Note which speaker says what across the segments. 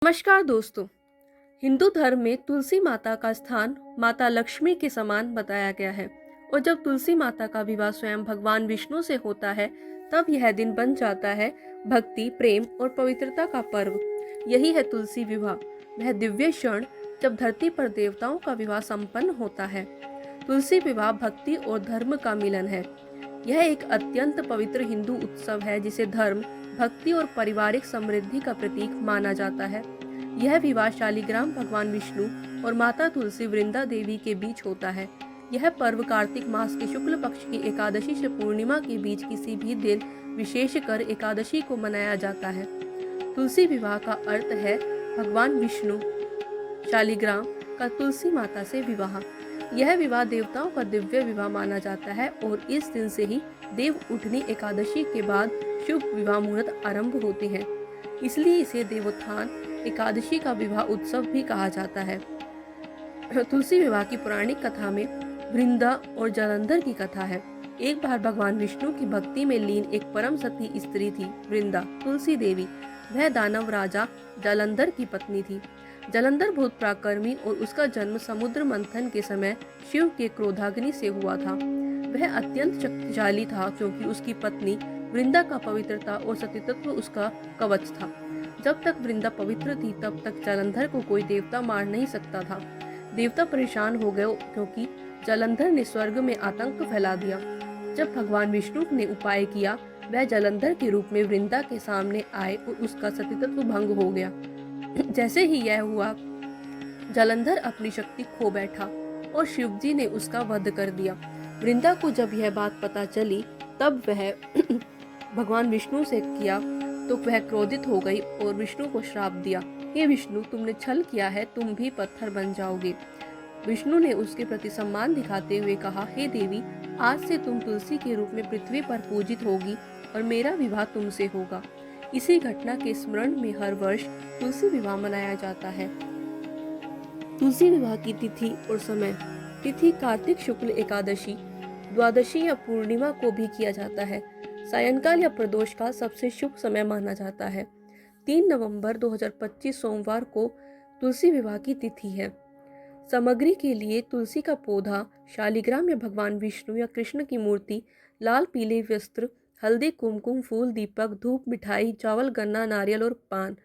Speaker 1: नमस्कार दोस्तों। हिंदू धर्म में तुलसी माता का स्थान माता लक्ष्मी के समान बताया गया है और जब तुलसी माता का विवाह स्वयं भगवान विष्णु से होता है तब यह दिन बन जाता है भक्ति, प्रेम और पवित्रता का पर्व। यही है तुलसी विवाह, वह दिव्य क्षण जब धरती पर देवताओं का विवाह संपन्न होता है। तुलसी विवाह भक्ति और धर्म का मिलन है। यह एक अत्यंत पवित्र हिंदू उत्सव है जिसे धर्म, भक्ति और पारिवारिक समृद्धि का प्रतीक माना जाता है। यह विवाह शालिग्राम भगवान विष्णु और माता तुलसी वृंदा देवी के बीच होता है। यह पर्व कार्तिक मास के शुक्ल पक्ष की एकादशी से पूर्णिमा के बीच किसी भी दिन, विशेषकर एकादशी को मनाया जाता है। तुलसी विवाह का अर्थ है भगवान विष्णु शालिग्राम का तुलसी माता से विवाह। यह विवाह देवताओं का दिव्य विवाह माना जाता है और इस दिन से ही देव उठनी एकादशी के बाद शुभ विवाह मुहूर्त आरंभ होते हैं। इसलिए इसे देवोत्थान एकादशी का विवाह उत्सव भी कहा जाता है। तुलसी विवाह की पौराणिक कथा में वृंदा और जालंधर की कथा है। एक बार भगवान विष्णु की भक्ति में लीन एक परम सती स्त्री थी वृंदा, तुलसी देवी। वह दानव राजा जालंधर की पत्नी थी। जालंधर बहुत पराक्रमी और उसका जन्म समुद्र मंथन के समय शिव के क्रोधाग्नि से हुआ था। वह अत्यंत शक्तिशाली था क्योंकि उसकी पत्नी वृंदा का पवित्रता और सतीत्व उसका कवच था। जब तक वृंदा पवित्र थी तब तक जालंधर को कोई देवता मार नहीं सकता था। देवता परेशान हो गए क्योंकि जालंधर ने स्वर्ग में आतंक फैला दिया। जब भगवान विष्णु ने उपाय किया, वह जालंधर के रूप में वृंदा के सामने आए और उसका सतीत्व भंग हो गया। जैसे ही यह हुआ, जालंधर अपनी शक्ति खो बैठा और शिवजी ने उसका वध कर दिया। वृंदा को जब यह बात पता चली तब वह भगवान विष्णु से किया तो वह क्रोधित हो गई और विष्णु को श्राप दिया, हे विष्णु, तुमने छल किया है, तुम भी पत्थर बन जाओगे। विष्णु ने उसके प्रति सम्मान दिखाते हुए कहा, हे देवी, आज से तुम तुलसी के रूप में पृथ्वी पर पूजित होगी और मेरा विवाह तुमसे होगा। इसी घटना के स्मरण में हर वर्ष तुलसी विवाह मनाया जाता है। तुलसी विवाह की तिथि और समय। तिथि कार्तिक शुक्ल एकादशी, द्वादशी या पूर्णिमा को भी किया जाता है। सायंकाल या प्रदोष का सबसे शुभ समय माना जाता है। 3 नवंबर 2025 सोमवार को तुलसी विवाह की तिथि है। सामग्री के लिए तुलसी का पौधा, शालिग्राम या भगवान विष्णु या कृष्ण की मूर्ति, लाल पीले वस्त्र, हल्दी, कुमकुम, फूल, दीपक, धूप, मिठाई, चावल, गन्ना, नारियल और पान।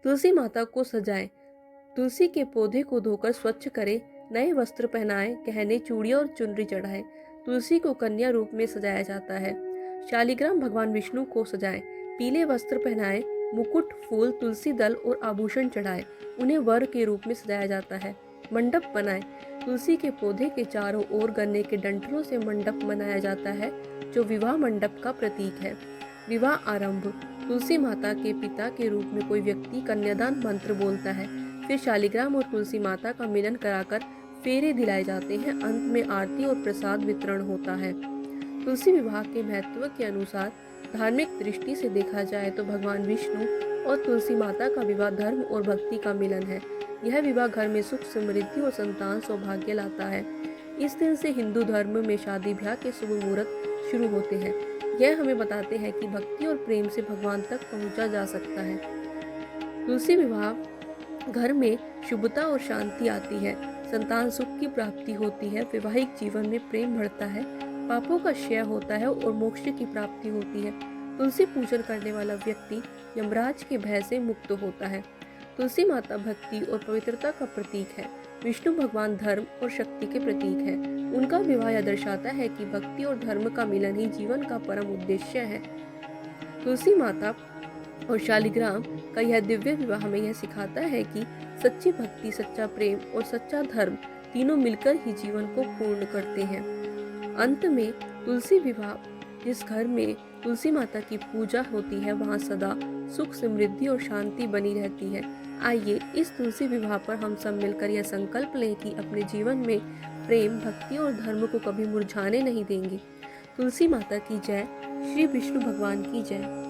Speaker 1: तुलसी माता को सजाएं। तुलसी के पौधे को धोकर स्वच्छ करें, नए वस्त्र पहनाएं, गहने, चूड़ियां और चुनरी चढ़ाएं। तुलसी को कन्या रूप में सजाया जाता है। शालिग्राम भगवान विष्णु को सजाएं, पीले वस्त्र पहनाएं, मुकुट, फूल, तुलसी दल और आभूषण चढ़ाएं। उन्हें वर के रूप में सजाया जाता है। मंडप बनाएं। तुलसी के पौधे के चारों ओर गन्ने के डंठलों से मंडप बनाया जाता है जो विवाह मंडप का प्रतीक है। विवाह आरंभ। तुलसी माता के पिता के रूप में कोई व्यक्ति कन्यादान मंत्र बोलता है। फिर शालिग्राम और तुलसी माता का मिलन कराकर फेरे दिलाए जाते हैं। अंत में आरती और प्रसाद वितरण होता है। तुलसी विवाह के महत्व के अनुसार धार्मिक दृष्टि से देखा जाए तो भगवान विष्णु और तुलसी माता का विवाह धर्म और भक्ति का मिलन है। यह विवाह घर में सुख, समृद्धि और संतान सौभाग्य लाता है। इस दिन से हिंदू धर्म में शादी ब्याह के शुभ मुहूर्त शुरू होते हैं। यह हमें बताते हैं कि भक्ति और प्रेम से भगवान तक पहुंचा जा सकता है। तुलसी विवाह घर में शुभता और शांति आती है, संतान सुख की प्राप्ति होती है, वैवाहिक जीवन में प्रेम बढ़ता है, पापों का क्षय होता है और मोक्ष की प्राप्ति होती है। तुलसी पूजन करने वाला व्यक्ति यमराज के भय से मुक्त होता है। तुलसी माता भक्ति और पवित्रता का प्रतीक है। विष्णु भगवान धर्म और शक्ति के प्रतीक है। उनका विवाह यह दर्शाता है कि भक्ति और धर्म का मिलन ही जीवन का परम उद्देश्य है। तुलसी माता और शालिग्राम का यह दिव्य विवाह हमें यह सिखाता है कि सच्ची भक्ति, सच्चा प्रेम और सच्चा धर्म तीनों मिलकर ही जीवन को पूर्ण करते हैं। अंत में तुलसी विवाह, जिस घर में तुलसी माता की पूजा होती है वहाँ सदा सुख, समृद्धि और शांति बनी रहती है। आइए इस तुलसी विवाह पर हम सब मिलकर यह संकल्प लें कि अपने जीवन में प्रेम, भक्ति और धर्म को कभी मुरझाने नहीं देंगे। तुलसी माता की जय। श्री विष्णु भगवान की जय।